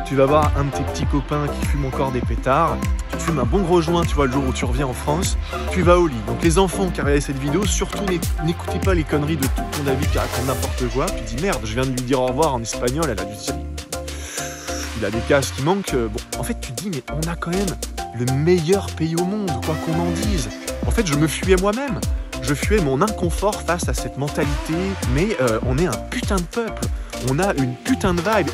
tu vas voir un de tes petits copains qui fume encore des pétards, tu te fumes un bon gros joint, tu vois, le jour où tu reviens en France, tu vas au lit. Donc les enfants qui regardent cette vidéo, surtout n'écoutez pas les conneries de tout ton David qui raconte n'importe quoi. Tu dis merde, je viens de lui dire au revoir en espagnol, elle a dû dire il a des cases qui manquent. Bon, en fait tu te dis mais on a quand même le meilleur pays au monde, quoi qu'on en dise. En fait je me fuyais moi-même. Je fuyais mon inconfort face à cette mentalité, mais on est un putain de peuple, on a une putain de vibe.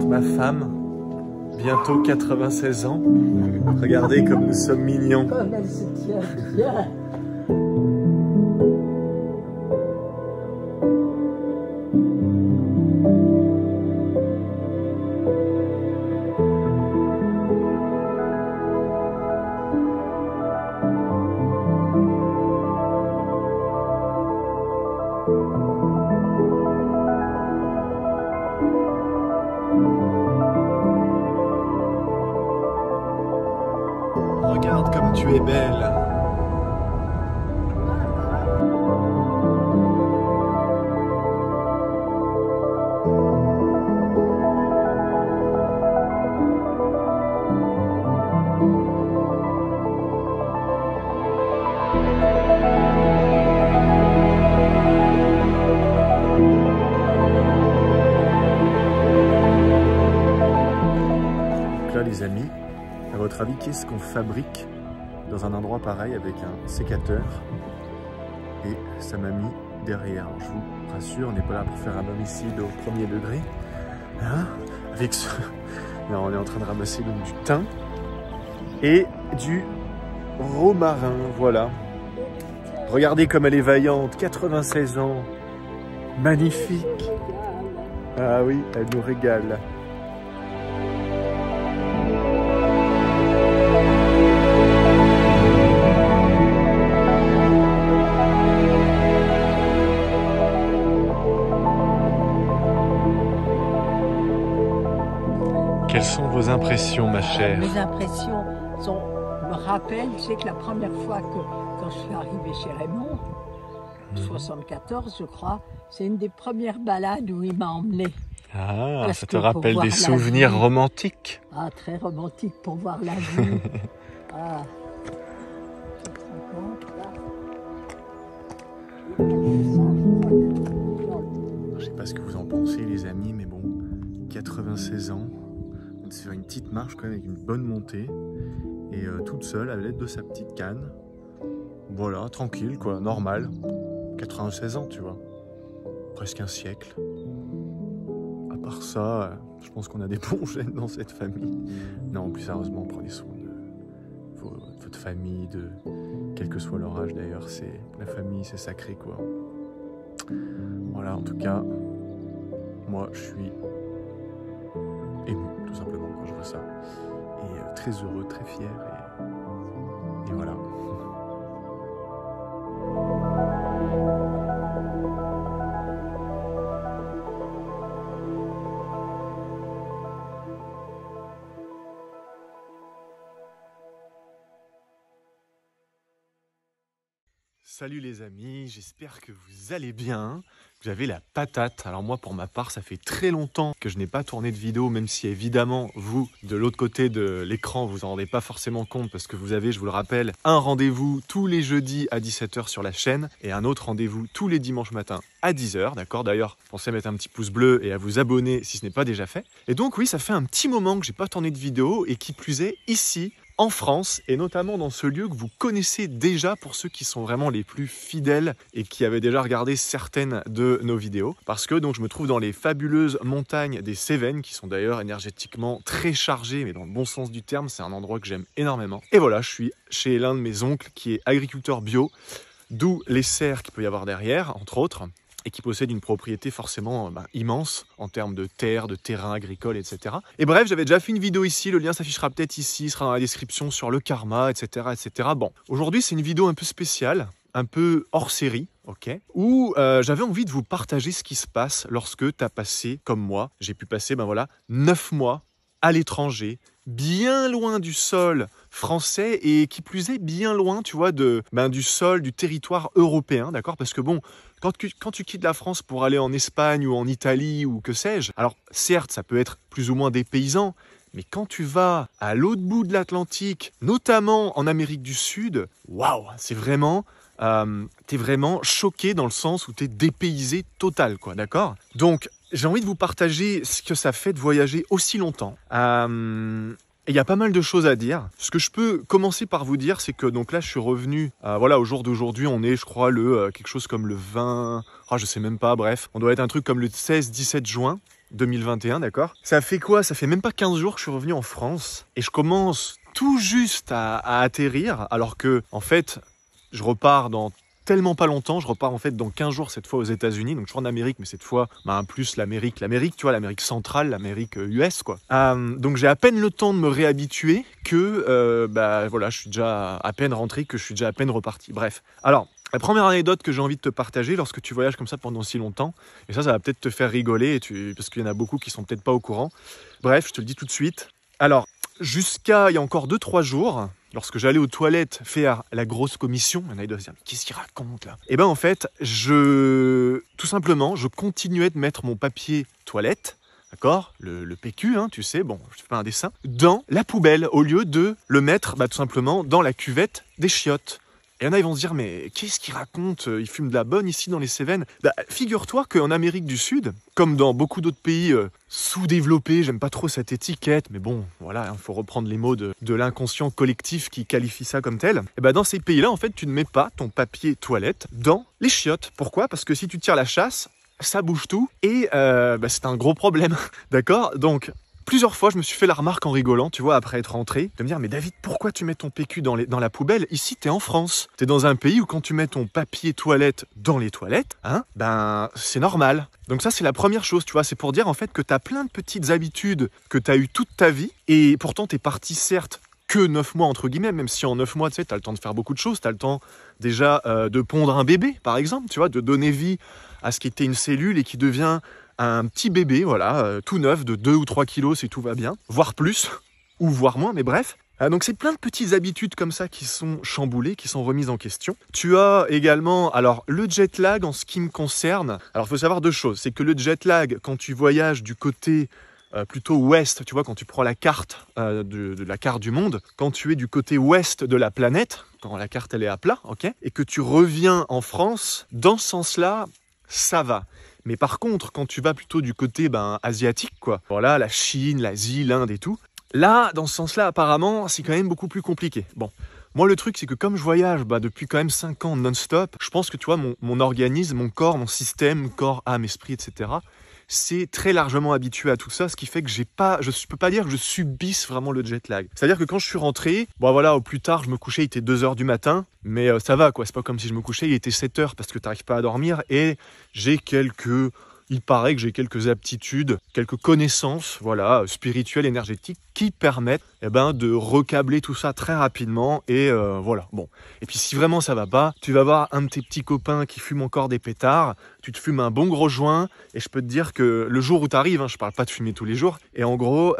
Ma femme, bientôt 96 ans. Regardez comme nous sommes mignons. Comme elle se tient bien. Regarde comme tu es belle. Donc là les amis, à votre avis, qu'est-ce qu'on fabrique dans un endroit pareil avec un sécateur et sa mamie derrière? Alors, je vous rassure, on n'est pas là pour faire un homicide au premier degré. Hein? Avec ce... Non, on est en train de ramasser donc du thym et du romarin, voilà. Regardez comme elle est vaillante, 96 ans, magnifique. Ah oui, elle nous régale. Quelles sont vos impressions, ma chère? Mes impressions me rappellent, tu sais que la première fois quand je suis arrivée chez Raymond, 74 je crois, c'est une des premières balades où il m'a emmenée. Ah, Parce ça te que rappelle pour des voir la souvenirs vie. romantiques? Ah, très romantique pour voir la vie. Ah. Tu te rends compte, là? Je sais pas ce que vous en pensez les amis, mais bon, 96 ans, on se fait une petite marche quand même avec une bonne montée, et toute seule à l'aide de sa petite canne. Voilà, tranquille quoi, normal. 96 ans tu vois, presque un siècle. À part ça, je pense qu'on a des bons gènes dans cette famille. Non, plus sérieusement, prenez soin de votre famille, de quel que soit leur âge d'ailleurs, la famille c'est sacré quoi. Voilà, en tout cas, moi je suis ému tout simplement quand je vois ça. Et très heureux, très fier et voilà. Salut les amis, j'espère que vous allez bien, que vous avez la patate. Alors moi pour ma part ça fait très longtemps que je n'ai pas tourné de vidéo, même si évidemment vous de l'autre côté de l'écran vous en rendez pas forcément compte parce que vous avez, je vous le rappelle, un rendez-vous tous les jeudis à 17 h sur la chaîne et un autre rendez-vous tous les dimanches matins à 10 h, d'accord? D'ailleurs pensez à mettre un petit pouce bleu et à vous abonner si ce n'est pas déjà fait. Et donc oui, ça fait un petit moment que j'ai pas tourné de vidéo et qui plus est ici en France, et notamment dans ce lieu que vous connaissez déjà pour ceux qui sont vraiment les plus fidèles et qui avaient déjà regardé certaines de nos vidéos. Parce que donc je me trouve dans les fabuleuses montagnes des Cévennes, qui sont d'ailleurs énergétiquement très chargées, mais dans le bon sens du terme, c'est un endroit que j'aime énormément. Et voilà, je suis chez l'un de mes oncles qui est agriculteur bio, d'où les serres qu'il peut y avoir derrière, entre autres, et qui possède une propriété forcément immense en termes de terre, de terrain agricole, etc. Et bref, j'avais déjà fait une vidéo ici, le lien s'affichera peut-être ici, il sera dans la description sur le karma, etc. etc. Bon, aujourd'hui c'est une vidéo un peu spéciale, un peu hors série, ok, où j'avais envie de vous partager ce qui se passe lorsque tu as passé, comme moi, j'ai pu passer 9 mois à l'étranger, bien loin du sol français et qui plus est bien loin, tu vois, du sol, du territoire européen, d'accord? Parce que bon, quand tu quittes la France pour aller en Espagne ou en Italie ou que sais-je, alors certes, ça peut être plus ou moins dépaysant, mais quand tu vas à l'autre bout de l'Atlantique, notamment en Amérique du Sud, waouh, c'est vraiment... t'es vraiment choqué dans le sens où t'es dépaysé total, quoi, d'accord? Donc, j'ai envie de vous partager ce que ça fait de voyager aussi longtemps. Il y a pas mal de choses à dire. Ce que je peux commencer par vous dire, c'est que donc là, je suis revenu, au jour d'aujourd'hui, on est, je crois, quelque chose comme le 20... je sais même pas, bref. On doit être un truc comme le 16-17 juin 2021, d'accord? Ça fait quoi? Ça fait même pas 15 jours que je suis revenu en France. Et je commence tout juste à atterrir, alors que, en fait, je repars dans tellement pas longtemps, je repars en fait dans 15 jours cette fois aux États-Unis, donc je suis en Amérique, mais cette fois plus l'Amérique, tu vois, l'Amérique centrale, l'Amérique US, quoi. Donc j'ai à peine le temps de me réhabituer que, je suis déjà à peine rentré, que je suis déjà à peine reparti. Bref, alors, la première anecdote que j'ai envie de te partager lorsque tu voyages comme ça pendant si longtemps, et ça va peut-être te faire rigoler, parce qu'il y en a beaucoup qui sont peut-être pas au courant. Bref, je te le dis tout de suite. Alors, jusqu'à il y a encore 2-3 jours, lorsque j'allais aux toilettes faire la grosse commission, il y en a qui doivent se dire « mais qu'est-ce qu'il raconte là ?» Et en fait, tout simplement, je continuais de mettre mon papier toilette, d'accord, le PQ, tu sais, bon, je fais pas un dessin, dans la poubelle, au lieu de le mettre tout simplement dans la cuvette des chiottes. Et il y en a, ils vont se dire, mais qu'est-ce qu'il raconte? Il fume de la bonne ici dans les Cévennes. Figure-toi qu'en Amérique du Sud, comme dans beaucoup d'autres pays sous-développés, j'aime pas trop cette étiquette, mais bon, voilà, il faut reprendre les mots de l'inconscient collectif qui qualifie ça comme tel. Et dans ces pays-là, en fait, tu ne mets pas ton papier toilette dans les chiottes. Pourquoi? Parce que si tu tires la chasse, ça bouge tout et c'est un gros problème, d'accord? Donc... plusieurs fois, je me suis fait la remarque en rigolant, tu vois, après être rentré, de me dire, mais David, pourquoi tu mets ton PQ dans la poubelle? Ici, t'es en France. T'es dans un pays où quand tu mets ton papier toilette dans les toilettes, c'est normal. Donc ça, c'est la première chose, tu vois, c'est pour dire en fait que t'as plein de petites habitudes que t'as eues toute ta vie, et pourtant t'es parti, certes, que 9 mois, entre guillemets, même si en 9 mois, tu sais, t'as le temps de faire beaucoup de choses, t'as le temps déjà de pondre un bébé, par exemple, tu vois, de donner vie à ce qui était une cellule et qui devient... un petit bébé, tout neuf, de 2 ou 3 kilos si tout va bien, voire plus, ou voire moins, mais bref. Donc c'est plein de petites habitudes comme ça qui sont chamboulées, qui sont remises en question. Tu as également, alors le jet lag en ce qui me concerne, alors il faut savoir deux choses, c'est que le jet lag, quand tu voyages du côté plutôt ouest, tu vois, quand tu prends la carte de la carte du monde, quand tu es du côté ouest de la planète, quand la carte elle est à plat, ok, et que tu reviens en France, dans ce sens-là, ça va. Mais par contre, quand tu vas plutôt du côté asiatique, quoi, voilà, la Chine, l'Asie, l'Inde et tout, là, dans ce sens-là, apparemment, c'est quand même beaucoup plus compliqué. Bon, moi, le truc, c'est que comme je voyage depuis quand même 5 ans non-stop, je pense que, tu vois, mon organisme, mon corps, mon système, corps, âme, esprit, etc., c'est très largement habitué à tout ça, ce qui fait que je peux pas dire que je subisse vraiment le jet lag. C'est-à-dire que quand je suis rentré, au plus tard, je me couchais, il était 2h du matin, mais ça va, quoi, c'est pas comme si je me couchais, il était 7h parce que t'arrives pas à dormir, et il paraît que j'ai quelques aptitudes, quelques connaissances, spirituelles, énergétiques, qui permettent de recabler tout ça très rapidement, et voilà, bon. Et puis si vraiment ça va pas, tu vas voir un de tes petits copains qui fume encore des pétards, tu te fumes un bon gros joint, et je peux te dire que le jour où tu arrives, je parle pas de fumer tous les jours, et en gros,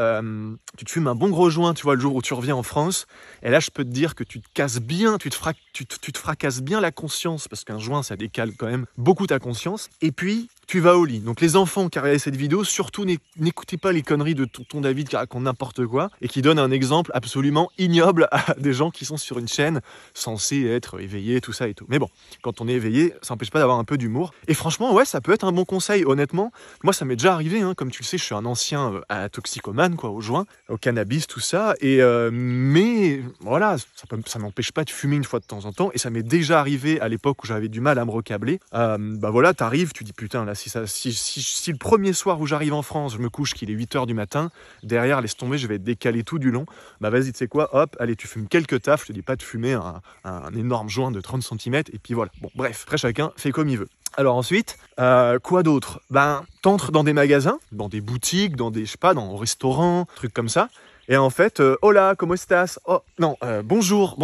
tu te fumes un bon gros joint, tu vois, le jour où tu reviens en France, et là je peux te dire que tu te casses bien, tu te fracasses bien la conscience, parce qu'un joint ça décale quand même beaucoup ta conscience, et puis tu vas au lit. Donc les enfants qui regardent cette vidéo, surtout n'écoutez pas les conneries de tonton David qui raconte n'importe n'importe quoi et qui donne un exemple absolument ignoble à des gens qui sont sur une chaîne censés être éveillés, tout ça et tout. Mais bon, quand on est éveillé, ça n'empêche pas d'avoir un peu d'humour. Et franchement, ouais, ça peut être un bon conseil, honnêtement. Moi, ça m'est déjà arrivé, hein, comme tu le sais, je suis un ancien toxicomane, quoi, au joint, au cannabis, tout ça. Et mais voilà, ça m'empêche pas de fumer une fois de temps en temps. Et ça m'est déjà arrivé à l'époque où j'avais du mal à me recabler. Bah voilà, t'arrives, tu dis putain, là, si le premier soir où j'arrive en France, je me couche qu'il est 8h du matin, derrière, laisse tomber, je vais être décalé tout du long. Bah vas-y, tu sais quoi, hop, allez, tu fumes quelques tafs, je te dis pas de fumer un énorme joint de 30 cm, et puis voilà. Bon, bref, après chacun fait comme il veut. Alors ensuite, quoi d'autre? Ben, t'entres dans des magasins, dans des boutiques, dans des, je sais pas, dans des restaurants, trucs comme ça. Et en fait, hola, ¿cómo estás? Oh, non, bonjour.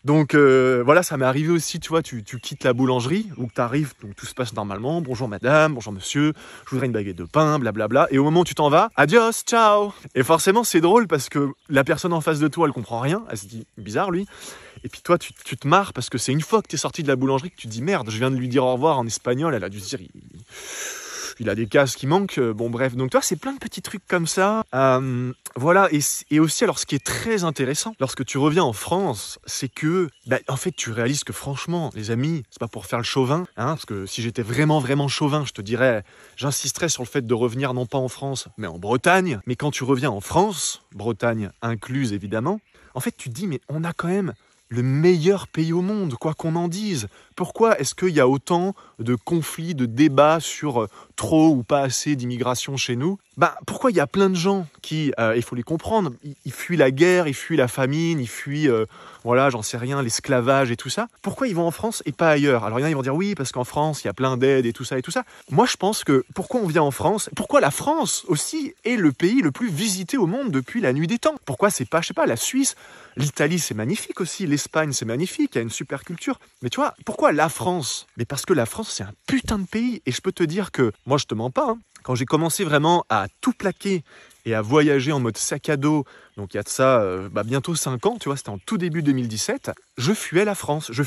Donc voilà, ça m'est arrivé aussi, tu vois, tu quittes la boulangerie, où t'arrives, donc tout se passe normalement, bonjour madame, bonjour monsieur, je voudrais une baguette de pain, blablabla. Et au moment où tu t'en vas, adios, ciao. Et forcément, c'est drôle parce que la personne en face de toi, elle comprend rien, elle se dit, bizarre lui. Et puis toi, tu te marres parce que c'est une fois que t'es sorti de la boulangerie que tu te dis, merde, je viens de lui dire au revoir en espagnol, elle a dû se dire... Il a des cases qui manquent, bon bref, donc toi c'est plein de petits trucs comme ça, voilà, et aussi alors ce qui est très intéressant lorsque tu reviens en France, c'est que, en fait tu réalises que franchement, les amis, c'est pas pour faire le chauvin, hein, parce que si j'étais vraiment chauvin, je te dirais, j'insisterais sur le fait de revenir non pas en France, mais en Bretagne, mais quand tu reviens en France, Bretagne incluse évidemment, en fait tu te dis mais on a quand même le meilleur pays au monde, quoi qu'on en dise. Pourquoi est-ce qu'il y a autant de conflits, de débats sur trop ou pas assez d'immigration chez nous? Pourquoi il y a plein de gens qui, il faut les comprendre, ils fuient la guerre, ils fuient la famine, ils fuient, voilà, j'en sais rien, l'esclavage et tout ça. Pourquoi ils vont en France et pas ailleurs? Alors il y en a, ils vont dire oui, parce qu'en France, il y a plein d'aides et tout ça et tout ça. Moi, je pense que pourquoi on vient en France? Pourquoi la France aussi est le pays le plus visité au monde depuis la nuit des temps? Pourquoi c'est pas, je sais pas, la Suisse? L'Italie, c'est magnifique aussi. L'Espagne, c'est magnifique. Il y a une super culture. Mais tu vois, pourquoi la France? Mais parce que la France, c'est un putain de pays. Et je peux te dire que, moi, je te mens pas, hein, quand j'ai commencé vraiment à tout plaquer et à voyager en mode sac à dos, donc il y a de ça bientôt 5 ans, tu vois, c'était en tout début 2017, je fuais la France. Je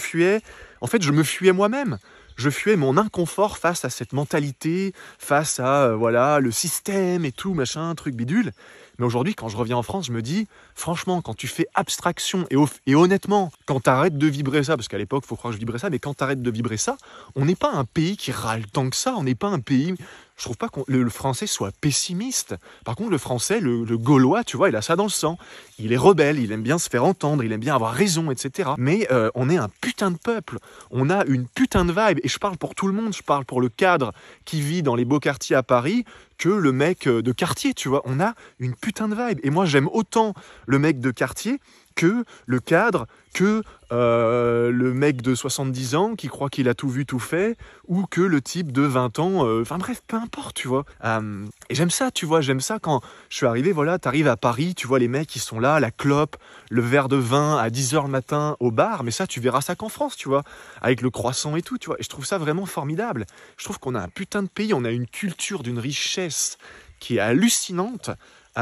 me fuyais moi-même. Je fuais mon inconfort face à cette mentalité, face à voilà le système et tout, machin, truc bidule. Mais aujourd'hui, quand je reviens en France, je me dis, franchement, quand tu fais abstraction, et honnêtement, quand tu arrêtes de vibrer ça, parce qu'à l'époque, il faut croire que je vibrais ça, mais quand tu arrêtes de vibrer ça, on n'est pas un pays qui râle tant que ça, on n'est pas un pays... Je trouve pas que le français soit pessimiste. Par contre, le français, le gaulois, tu vois, il a ça dans le sang. Il est rebelle, il aime bien se faire entendre, il aime bien avoir raison, etc. Mais on est un putain de peuple. On a une putain de vibe. Et je parle pour tout le monde. Je parle pour le cadre qui vit dans les beaux quartiers à Paris que le mec de quartier, tu vois. On a une putain de vibe. Et moi, j'aime autant le mec de quartier que le cadre, que le mec de 70 ans qui croit qu'il a tout vu, tout fait, ou que le type de 20 ans, enfin bref, peu importe, tu vois. Et j'aime ça, tu vois, j'aime ça quand je suis arrivé, voilà, t'arrives à Paris, tu vois les mecs qui sont là, la clope, le verre de vin à 10h le matin au bar, mais ça, tu verras ça qu'en France, tu vois, avec le croissant et tout, tu vois. Et je trouve ça vraiment formidable. Je trouve qu'on a un putain de pays, on a une culture d'une richesse qui est hallucinante.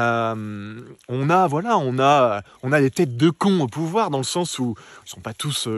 On a des têtes de cons au pouvoir dans le sens où ils sont pas tous.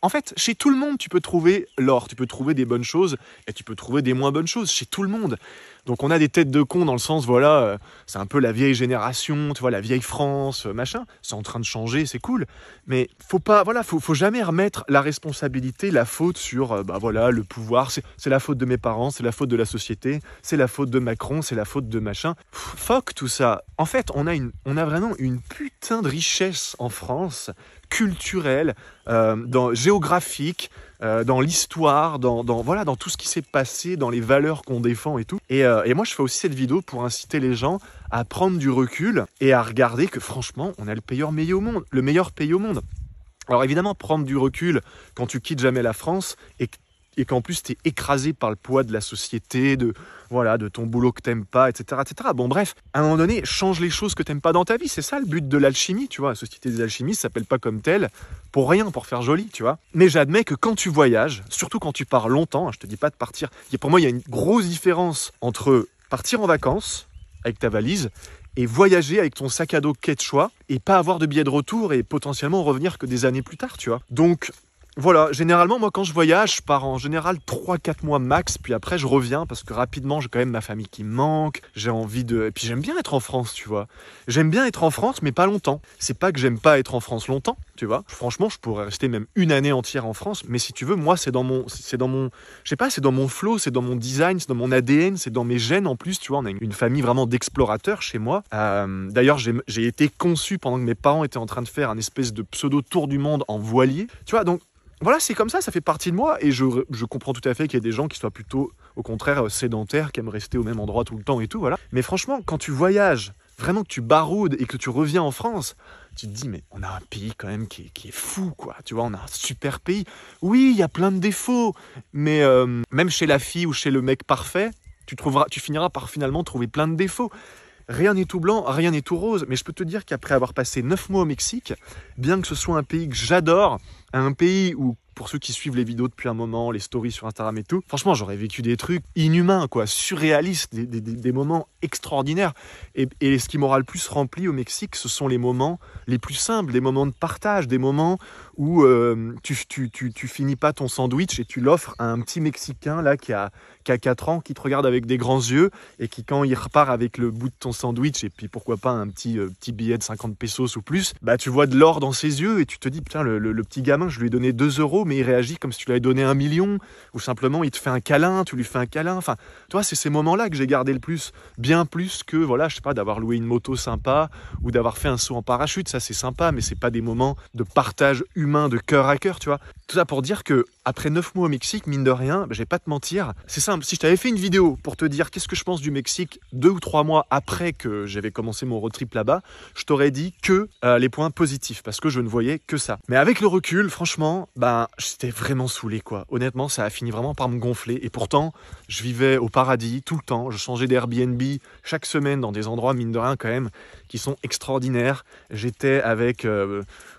En fait, chez tout le monde, tu peux trouver l'or, tu peux trouver des bonnes choses et tu peux trouver des moins bonnes choses chez tout le monde. Donc on a des têtes de cons dans le sens, voilà, c'est un peu la vieille génération, tu vois, la vieille France, machin. C'est en train de changer, c'est cool. Mais faut jamais remettre la responsabilité, la faute sur, voilà, le pouvoir. C'est la faute de mes parents, c'est la faute de la société, c'est la faute de Macron, c'est la faute de machin. Fuck tout ça. En fait, on a vraiment une putain de richesse en France, culturelle, géographique, dans l'histoire, dans tout ce qui s'est passé, dans les valeurs qu'on défend et tout. Et moi, je fais aussi cette vidéo pour inciter les gens à prendre du recul et à regarder que franchement, on a le meilleur pays au monde. Alors évidemment, prendre du recul quand tu quittes jamais la France et qu'en plus t'es écrasé par le poids de la société, de ton boulot que t'aimes pas, etc., etc. Bon bref, à un moment donné, change les choses que t'aimes pas dans ta vie, c'est ça le but de l'alchimie, tu vois. La société des alchimistes s'appelle pas comme telle pour rien, pour faire joli, tu vois. Mais j'admets que quand tu voyages, surtout quand tu pars longtemps, je te dis pas de partir, pour moi il y a une grosse différence entre partir en vacances avec ta valise et voyager avec ton sac à dos quechua et pas avoir de billet de retour et potentiellement revenir que des années plus tard, tu vois. Donc voilà, généralement, moi, quand je voyage, je pars en général 3-4 mois max, puis après, je reviens parce que rapidement, j'ai quand même ma famille qui me manque, j'ai envie de... Et puis, j'aime bien être en France, tu vois. J'aime bien être en France, mais pas longtemps. C'est pas que j'aime pas être en France longtemps, tu vois. Franchement, je pourrais rester même une année entière en France, mais si tu veux, moi, c'est dans mon... je sais pas, c'est dans mon flow, c'est dans mon design, c'est dans mon ADN, c'est dans mes gènes en plus, tu vois. On a une famille vraiment d'explorateurs chez moi. D'ailleurs, j'ai été conçu pendant que mes parents étaient en train de faire un espèce de pseudo tour du monde en voilier, tu vois, donc voilà, c'est comme ça fait partie de moi et je comprends tout à fait qu'il y ait des gens qui soient plutôt, au contraire, sédentaires, qui aiment rester au même endroit tout le temps et tout, voilà. Mais franchement, quand tu voyages, vraiment que tu baroudes et que tu reviens en France, tu te dis, mais on a un pays quand même qui est fou, quoi. Tu vois, on a un super pays. Oui, il y a plein de défauts, mais même chez la fille ou chez le mec parfait, tu finiras par finalement trouver plein de défauts. Rien n'est tout blanc, rien n'est tout rose, mais je peux te dire qu'après avoir passé 9 mois au Mexique, bien que ce soit un pays que j'adore, un pays où, pour ceux qui suivent les vidéos depuis un moment, les stories sur Instagram et tout, franchement, j'aurais vécu des trucs inhumains, quoi, surréalistes, des moments extraordinaires. Et ce qui m'aura le plus rempli au Mexique, ce sont les moments les plus simples, des moments de partage, des moments où tu finis pas ton sandwich et tu l'offres à un petit Mexicain là qui a 4 ans, qui te regarde avec des grands yeux et qui, quand il repart avec le bout de ton sandwich et puis pourquoi pas un petit billet de 50 pesos ou plus, bah tu vois de l'or dans ses yeux et tu te dis putain, le petit gamin, je lui ai donné 2 euros mais il réagit comme si tu lui avais donné 1 million, ou simplement il te fait un câlin, tu lui fais un câlin. Enfin, toi, c'est ces moments-là que j'ai gardé le plus, bien plus que, voilà, je sais pas, d'avoir loué une moto sympa ou d'avoir fait un saut en parachute. Ça, c'est sympa, mais c'est pas des moments de partage humain, de cœur à cœur, tu vois. Tout ça pour dire que après 9 mois au Mexique, mine de rien, bah, je vais pas te mentir, c'est simple. Si je t'avais fait une vidéo pour te dire qu'est-ce que je pense du Mexique 2 ou 3 mois après que j'avais commencé mon road trip là-bas, je t'aurais dit que les points positifs, parce que je ne voyais que ça. Mais avec le recul, franchement, ben, j'étais vraiment saoulé, quoi. Honnêtement, ça a fini vraiment par me gonfler. Et pourtant, je vivais au paradis tout le temps. Je changeais d'Airbnb chaque semaine dans des endroits, mine de rien, quand même, qui sont extraordinaires. J'étais avec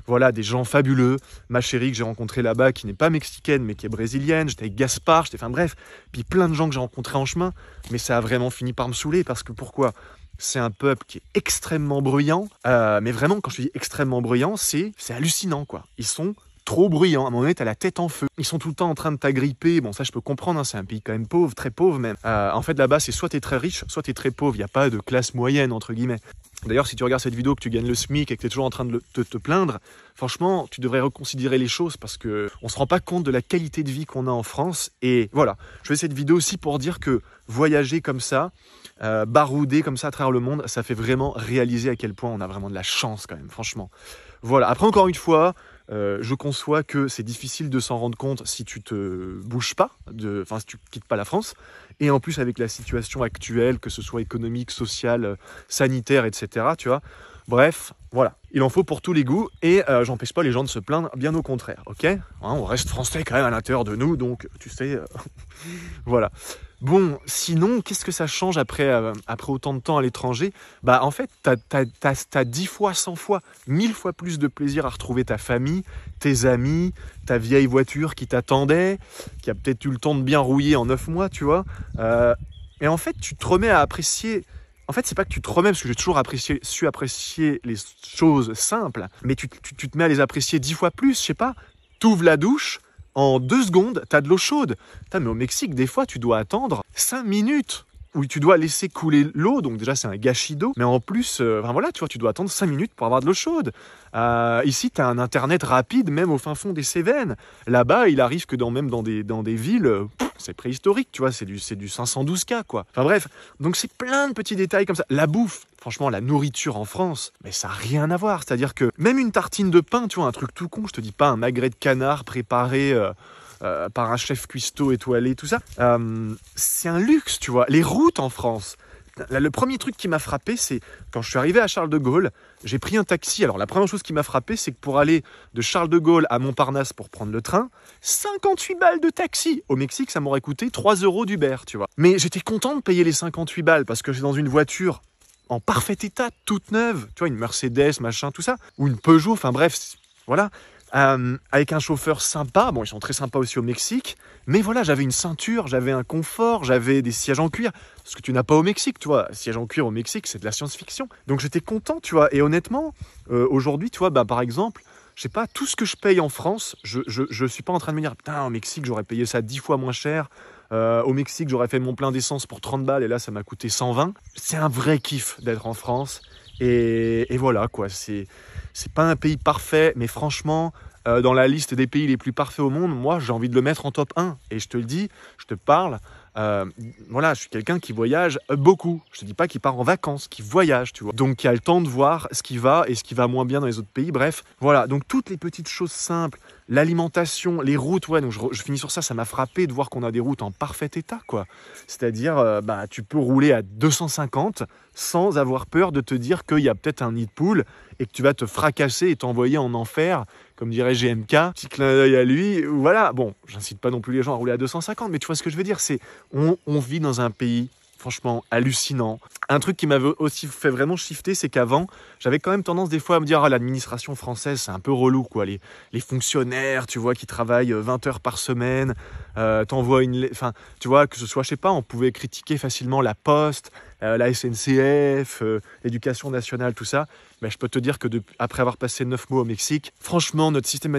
voilà, des gens fabuleux. Ma chérie que j'ai rencontrée là-bas, qui n'est pas mexicaine, mais qui est brésilienne. J'étais avec Gaspard, enfin bref. Puis plein de gens que j'ai rencontrés en chemin. Mais ça a vraiment fini par me saouler, parce que pourquoi ? C'est un peuple qui est extrêmement bruyant. Mais vraiment, quand je dis extrêmement bruyant, c'est hallucinant, quoi. Ils sont trop bruyants. À un moment donné, t'as la tête en feu. Ils sont tout le temps en train de t'agripper. Bon, ça, je peux comprendre, hein, c'est un pays quand même pauvre, très pauvre même. En fait, là-bas, c'est soit t'es très riche, soit t'es très pauvre. Il n'y a pas de classe moyenne, entre guillemets. D'ailleurs, si tu regardes cette vidéo, que tu gagnes le SMIC et que tu es toujours en train de te plaindre, franchement, tu devrais reconsidérer les choses, parce qu'on ne se rend pas compte de la qualité de vie qu'on a en France. Et voilà, je fais cette vidéo aussi pour dire que voyager comme ça, barouder comme ça à travers le monde, ça fait vraiment réaliser à quel point on a vraiment de la chance quand même, franchement. Voilà, après encore une fois, je conçois que c'est difficile de s'en rendre compte si tu te bouges pas, si tu quittes pas la France. Et en plus, avec la situation actuelle, que ce soit économique, sociale, sanitaire, etc., tu vois. Bref, voilà, il en faut pour tous les goûts, et j'empêche pas les gens de se plaindre, bien au contraire, ok, hein, on reste français quand même à l'intérieur de nous, donc tu sais, voilà. Bon, sinon, qu'est-ce que ça change après autant de temps à l'étranger ? Bah, en fait, t'as 10 fois, 100 fois, 1000 fois plus de plaisir à retrouver ta famille, tes amis, ta vieille voiture qui t'attendait, qui a peut-être eu le temps de bien rouiller en 9 mois, tu vois. Et en fait, tu te remets à apprécier... En fait, c'est pas que tu te remets, parce que j'ai toujours su apprécier les choses simples, mais tu te mets à les apprécier 10 fois plus, je sais pas. T'ouvres la douche, en 2 secondes, t'as de l'eau chaude. Putain, mais au Mexique, des fois, tu dois attendre 5 minutes où tu dois laisser couler l'eau. Donc déjà, c'est un gâchis d'eau. Mais en plus, voilà, tu vois, tu dois attendre 5 minutes pour avoir de l'eau chaude. Ici, t'as un internet rapide, même au fin fond des Cévennes. Là-bas, il arrive que même dans des villes, c'est préhistorique, tu vois, c'est du 512K, quoi. Enfin bref, donc c'est plein de petits détails comme ça. La bouffe, franchement, la nourriture en France, mais ça n'a rien à voir. C'est-à-dire que même une tartine de pain, tu vois, un truc tout con, je te dis pas un magret de canard préparé par un chef cuistot étoilé, tout ça, c'est un luxe, tu vois. Les routes en France, le premier truc qui m'a frappé, c'est quand je suis arrivé à Charles de Gaulle, j'ai pris un taxi. Alors la première chose qui m'a frappé, c'est que pour aller de Charles de Gaulle à Montparnasse pour prendre le train, 58 balles de taxi. Au Mexique, ça m'aurait coûté 3 euros d'Uber, tu vois. Mais j'étais content de payer les 58 balles, parce que c'est dans une voiture en parfait état, toute neuve, tu vois, une Mercedes, machin, tout ça, ou une Peugeot, enfin bref, voilà. Avec un chauffeur sympa, bon, ils sont très sympas aussi au Mexique, mais voilà, j'avais une ceinture, j'avais un confort, j'avais des sièges en cuir, ce que tu n'as pas au Mexique, tu vois. Sièges en cuir au Mexique, c'est de la science-fiction. Donc j'étais content, tu vois, et honnêtement, aujourd'hui, tu vois, bah, par exemple, je sais pas, tout ce que je paye en France, je suis pas en train de me dire, putain, au Mexique, j'aurais payé ça 10 fois moins cher. Au Mexique, j'aurais fait mon plein d'essence pour 30 balles et là, ça m'a coûté 120. C'est un vrai kiff d'être en France. Et voilà, quoi. C'est pas un pays parfait, mais franchement, dans la liste des pays les plus parfaits au monde, moi, j'ai envie de le mettre en top 1. Et je te le dis, je te parle. Voilà, je suis quelqu'un qui voyage beaucoup. Je te dis pas qu'il part en vacances, qui voyage, tu vois. Donc, qui a le temps de voir ce qui va et ce qui va moins bien dans les autres pays. Bref, voilà. Donc, toutes les petites choses simples, l'alimentation, les routes, ouais. Donc, je finis sur ça. Ça m'a frappé de voir qu'on a des routes en parfait état, quoi. C'est-à-dire, tu peux rouler à 250 sans avoir peur de te dire qu'il y a peut-être un nid de poule et que tu vas te fracasser et t'envoyer en enfer, comme dirait GMK, petit clin d'œil à lui, voilà, bon, j'incite pas non plus les gens à rouler à 250, mais tu vois ce que je veux dire, c'est, on vit dans un pays, franchement, hallucinant. Un truc qui m'avait aussi fait vraiment shifter, c'est qu'avant, j'avais quand même tendance des fois à me dire, ah, l'administration française, c'est un peu relou, quoi, les fonctionnaires, tu vois, qui travaillent 20 heures par semaine, t'envoies enfin, tu vois, que ce soit, je sais pas, on pouvait critiquer facilement la Poste, la SNCF, l'éducation nationale, tout ça. Mais je peux te dire que après avoir passé 9 mois au Mexique, franchement, notre système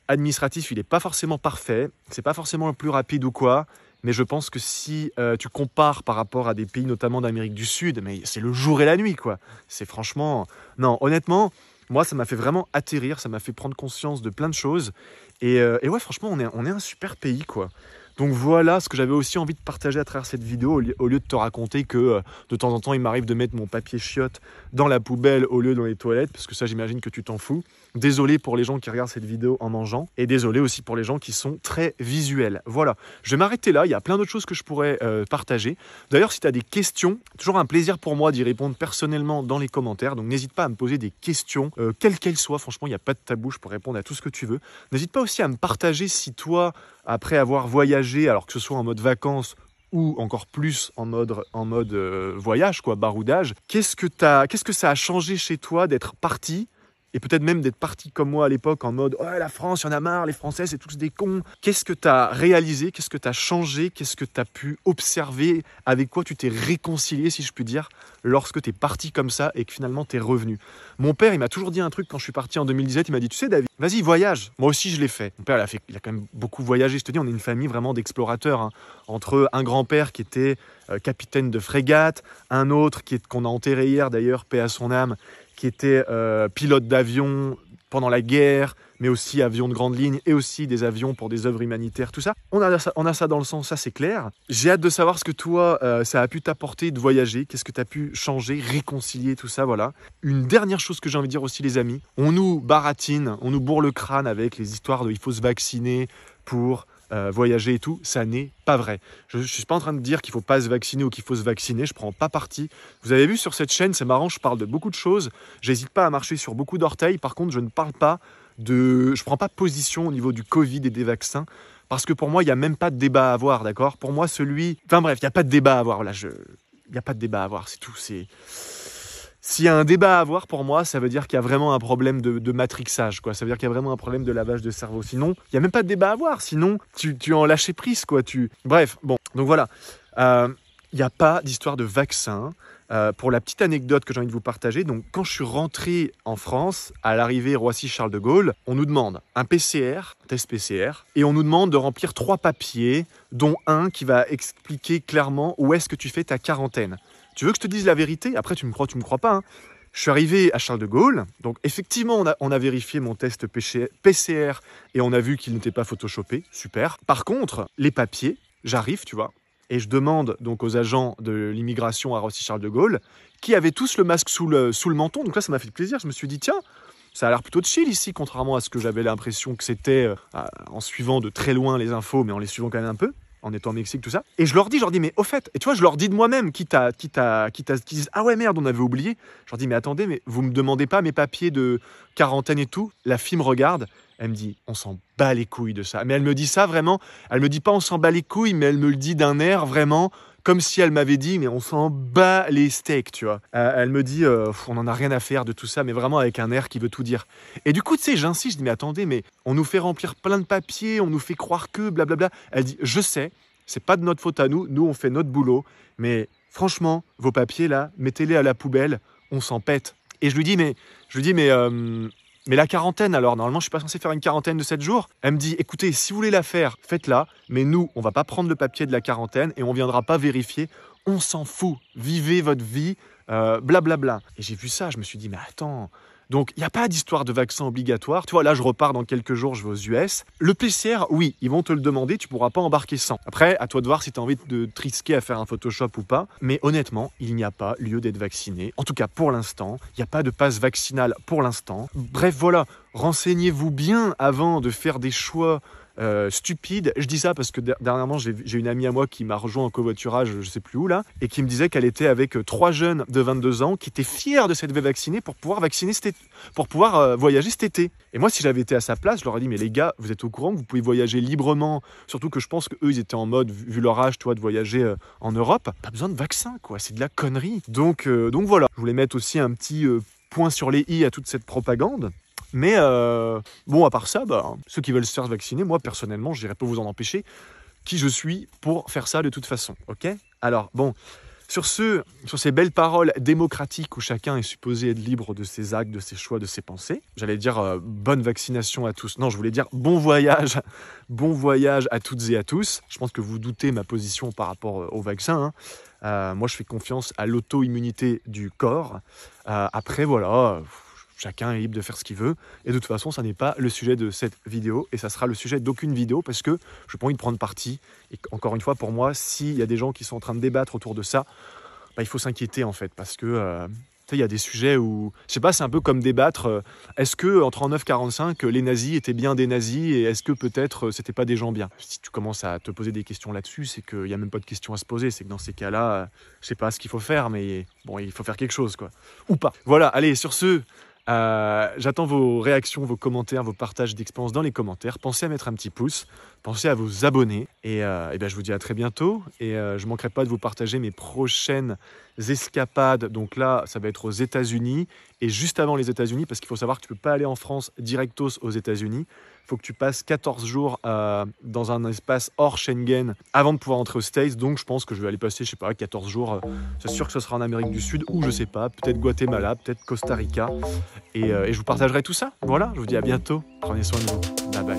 administratif, il n'est pas forcément parfait. C'est pas forcément le plus rapide ou quoi. Mais je pense que si tu compares par rapport à des pays, notamment d'Amérique du Sud, mais c'est le jour et la nuit, quoi. C'est franchement... Non, honnêtement, moi, ça m'a fait vraiment atterrir. Ça m'a fait prendre conscience de plein de choses. Et ouais, franchement, on est un super pays, quoi. Donc voilà ce que j'avais aussi envie de partager à travers cette vidéo, au lieu de te raconter que de temps en temps il m'arrive de mettre mon papier chiotte dans la poubelle au lieu dans les toilettes, parce que ça j'imagine que tu t'en fous. Désolé pour les gens qui regardent cette vidéo en mangeant, et désolé aussi pour les gens qui sont très visuels. Voilà, je vais m'arrêter là, il y a plein d'autres choses que je pourrais partager. D'ailleurs, si tu as des questions, toujours un plaisir pour moi d'y répondre personnellement dans les commentaires, donc n'hésite pas à me poser des questions, quelles qu'elles soient, franchement il n'y a pas de tabou, je peux répondre à tout ce que tu veux. N'hésite pas aussi à me partager si toi, après avoir voyagé, alors que ce soit en mode vacances ou encore plus en mode voyage, quoi, baroudage, qu'est-ce que ça a changé chez toi d'être parti? Et peut-être même d'être parti comme moi à l'époque en mode « Oh, la France, il y en a marre, les Français, c'est tous des cons ». Qu'est-ce que tu as réalisé? Qu'est-ce que tu as changé? Qu'est-ce que tu as pu observer? Avec quoi tu t'es réconcilié, si je puis dire, lorsque tu es parti comme ça et que finalement tu es revenu? Mon père, il m'a toujours dit un truc quand je suis parti en 2017. Il m'a dit « Tu sais, David, vas-y, voyage ». Moi aussi, je l'ai fait. Mon père, il a quand même beaucoup voyagé. Je te dis, on est une famille vraiment d'explorateurs, hein. Entre un grand-père qui était capitaine de frégate, un autre qu'on a enterré hier d'ailleurs, paix à son âme, qui était pilote d'avion pendant la guerre, mais aussi avion de grande ligne et aussi des avions pour des œuvres humanitaires, tout ça. On a ça dans le sang, ça c'est clair. J'ai hâte de savoir ce que toi, ça a pu t'apporter de voyager, qu'est-ce que tu as pu changer, réconcilier, tout ça, voilà. Une dernière chose que j'ai envie de dire aussi, les amis, on nous baratine, on nous bourre le crâne avec les histoires de il faut se vacciner pour... voyager et tout, ça n'est pas vrai. Je ne suis pas en train de dire qu'il ne faut pas se vacciner ou qu'il faut se vacciner, je ne prends pas parti. Vous avez vu sur cette chaîne, c'est marrant, je parle de beaucoup de choses, j'hésite pas à marcher sur beaucoup d'orteils, par contre je ne parle pas je prends pas position au niveau du Covid et des vaccins, parce que pour moi il n'y a même pas de débat à avoir, d'accord? Pour moi enfin bref, il n'y a pas de débat à avoir, là, il n'y a pas de débat à avoir, c'est tout, S'il y a un débat à avoir, pour moi, ça veut dire qu'il y a vraiment un problème de matrixage, quoi. Ça veut dire qu'il y a vraiment un problème de lavage de cerveau. Sinon, il n'y a même pas de débat à avoir. Sinon, tu en lâches prise, quoi. Bref, bon. Donc voilà. Il n'y a pas d'histoire de vaccin. Pour la petite anecdote que j'ai envie de vous partager, donc quand je suis rentré en France, à l'arrivée Roissy-Charles de Gaulle, on nous demande un PCR, un test PCR, et on nous demande de remplir 3 papiers, dont un qui va expliquer clairement où est-ce que tu fais ta quarantaine. Tu veux que je te dise la vérité? Après, tu me crois pas, hein. Je suis arrivé à Charles de Gaulle, donc effectivement, on a vérifié mon test PCR et on a vu qu'il n'était pas photoshopé, super. Par contre, les papiers, j'arrive, tu vois, et je demande donc aux agents de l'immigration à Roissy-Charles de Gaulle, qui avaient tous le masque sous le menton, donc là, ça m'a fait plaisir. Je me suis dit, tiens, ça a l'air plutôt de chill ici, contrairement à ce que j'avais l'impression que c'était en suivant de très loin les infos, mais en les suivant quand même un peu. En étant au Mexique, tout ça. Et je leur dis, mais au fait, et tu vois, je leur dis de moi-même, qui disent, ah ouais, merde, on avait oublié. Je leur dis, mais attendez, mais vous me demandez pas mes papiers de quarantaine et tout. La fille me regarde, elle me dit, on s'en bat les couilles de ça. Mais elle me dit ça vraiment, elle me dit pas on s'en bat les couilles, mais elle me le dit d'un air vraiment, comme si elle m'avait dit, mais on s'en bat les steaks, tu vois. Elle me dit, on en a rien à faire de tout ça, mais vraiment avec un air qui veut tout dire. Et du coup, tu sais, j'insiste, je dis, mais attendez, mais on nous fait remplir plein de papiers, on nous fait croire que, blablabla. Elle dit, je sais, c'est pas de notre faute à nous, on fait notre boulot, mais franchement, vos papiers là, mettez-les à la poubelle, on s'en pète. Et je lui dis, mais mais la quarantaine alors, normalement je suis pas censé faire une quarantaine de 7 jours. Elle me dit, écoutez, si vous voulez la faire, faites-la, mais nous, on va pas prendre le papier de la quarantaine et on viendra pas vérifier, on s'en fout, vivez votre vie, blablabla. Et j'ai vu ça, je me suis dit, mais attends... Donc, il n'y a pas d'histoire de vaccin obligatoire. Tu vois, là, je repars dans quelques jours, je vais aux US. Le PCR, oui, ils vont te le demander, tu ne pourras pas embarquer sans. Après, à toi de voir si tu as envie de te risquer à faire un Photoshop ou pas. Mais honnêtement, il n'y a pas lieu d'être vacciné. En tout cas, pour l'instant, il n'y a pas de passe vaccinal pour l'instant. Bref, voilà, renseignez-vous bien avant de faire des choix stupide. Je dis ça parce que dernièrement j'ai une amie à moi qui m'a rejoint en covoiturage, je sais plus où là, et qui me disait qu'elle était avec 3 jeunes de 22 ans qui étaient fiers de s'être vaccinés pour pouvoir voyager cet été. Et moi, si j'avais été à sa place, je leur ai dit, mais les gars, vous êtes au courant que vous pouvez voyager librement, surtout que je pense qu'eux, ils étaient en mode, vu leur âge, toi, de voyager en Europe, pas besoin de vaccin, quoi, c'est de la connerie. Donc voilà, je voulais mettre aussi un petit point sur les i à toute cette propagande. Mais bon, à part ça, ceux qui veulent se faire vacciner, moi personnellement, je dirais pas vous en empêcher. Qui je suis pour faire ça de toute façon, ok? Alors bon, sur ces belles paroles démocratiques où chacun est supposé être libre de ses actes, de ses choix, de ses pensées, j'allais dire bonne vaccination à tous. Non, je voulais dire bon voyage à toutes et à tous. Je pense que vous doutez ma position par rapport au vaccin, hein. Moi, je fais confiance à l'auto-immunité du corps. Après, voilà... Chacun est libre de faire ce qu'il veut. Et de toute façon, ça n'est pas le sujet de cette vidéo. Et ça sera le sujet d'aucune vidéo parce que je n'ai pas envie de prendre parti. Et encore une fois, pour moi, s'il y a des gens qui sont en train de débattre autour de ça, il faut s'inquiéter en fait. Parce que il y a des sujets où... Je sais pas, c'est un peu comme débattre. Est-ce qu'en 39-45, les nazis étaient bien des nazis et est-ce que peut-être c'était pas des gens bien? Si tu commences à te poser des questions là-dessus, c'est qu'il n'y a même pas de questions à se poser. C'est que dans ces cas-là, je sais pas ce qu'il faut faire, mais bon, il faut faire quelque chose, quoi. Ou pas. Voilà, allez, sur ce... j'attends vos réactions, vos commentaires, vos partages d'expériences dans les commentaires. Pensez à mettre un petit pouce, pensez à vous abonner et je vous dis à très bientôt et je manquerai pas de vous partager mes prochaines escapades. Donc là, ça va être aux États-Unis et juste avant les États-Unis, parce qu'il faut savoir que tu peux pas aller en France directos aux États-Unis. Il faut que tu passes 14 jours dans un espace hors Schengen avant de pouvoir entrer aux States. Donc je pense que je vais aller passer, je sais pas, 14 jours. C'est sûr que ce sera en Amérique du Sud ou je sais pas, peut-être Guatemala, peut-être Costa Rica. Et je vous partagerai tout ça. Voilà, je vous dis à bientôt. Prenez soin de vous. Bye bye.